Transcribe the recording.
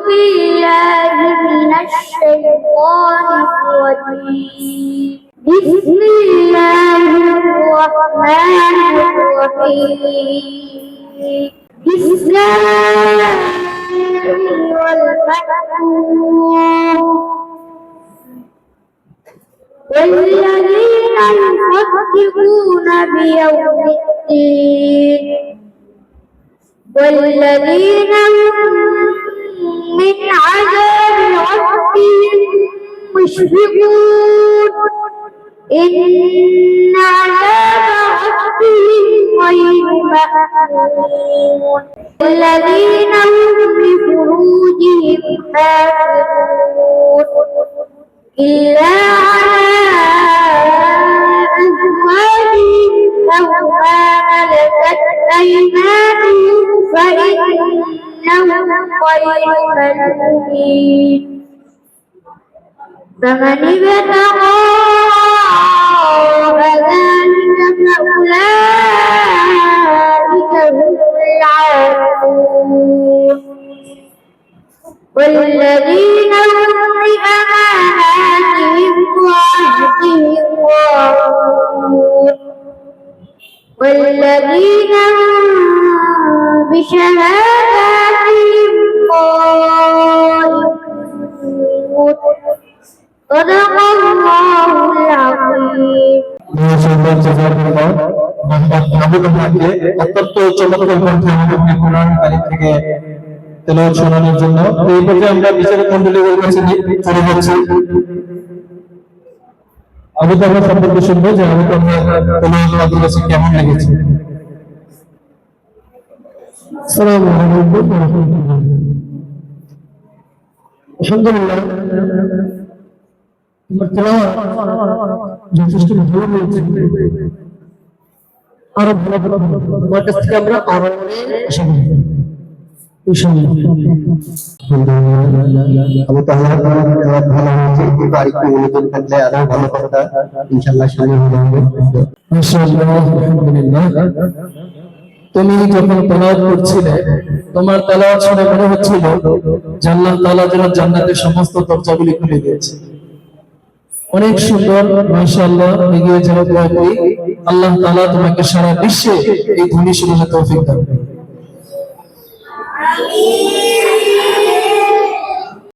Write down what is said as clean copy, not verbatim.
بالله من الشيطان الرجيم بسم الله الرحمن الرحيم بالسماء والمطر والذين يصدقون بيوم الدين والذين هم من عذاب ربهم مشفقون إن عذاب ربهم غير مأمون والذين هم لفروجهم حافظون إلا على أزواجهم أو ما ملكت أيمانهم فإنهم غير ملومين فمن ابتغى ذلك فأولئك هم العادون والذين هم لأماناتهم وعهدهم راعون والذين هم بشهاداتهم قائمون صدق الله العظيم অত্যন্ত চমৎকার কণ্ঠে আমাদেরকে কোরআন কারীম থেকে তেলাওয়াত শোনানোর জন্য এই পর্যায়ে আমরা বিচারক মণ্ডলীর কাছে চলে যাচ্ছি। আবু তালহা সম্পর্কে শুনবো যে আবু তালহা তেলাওয়াত আমাদের কাছে কেমন লেগেছে। আসসালামু আলাইকুম ওয়া রাহমাতুল্লাহ। আলহামদুলিল্লাহ তোমার তেলাওয়াত যথেষ্ট ভালো হয়েছে, আরো ভালো তোমার কাছ থেকে আমরা আরো আশা করি। আমি তাহলে ভালো হয়েছে, কিন্তু আরেকটু মনোযোগ থাকলে আরো ভালো কথা ইনশাআল্লাহ সামনে হবে। মাশাআল্লাহ, আলহামদুলিল্লাহ। তুমি যখন তেলাওয়াত করছিলে তোমার তেলাওয়াত শুনে মনে হচ্ছিল যে আল্লাহ তাআলা যেন জান্নাতের সমস্ত দরজাগুলি খুলে দিয়েছে। অনেক সুন্দর, মাশাআল্লাহ। এগিয়ে যাও, দোয়া করি আল্লাহ তাআলা তোমাকে সারা বিশ্বে এই ধ্বনি শোনানোর তৌফিক দান। আমিন।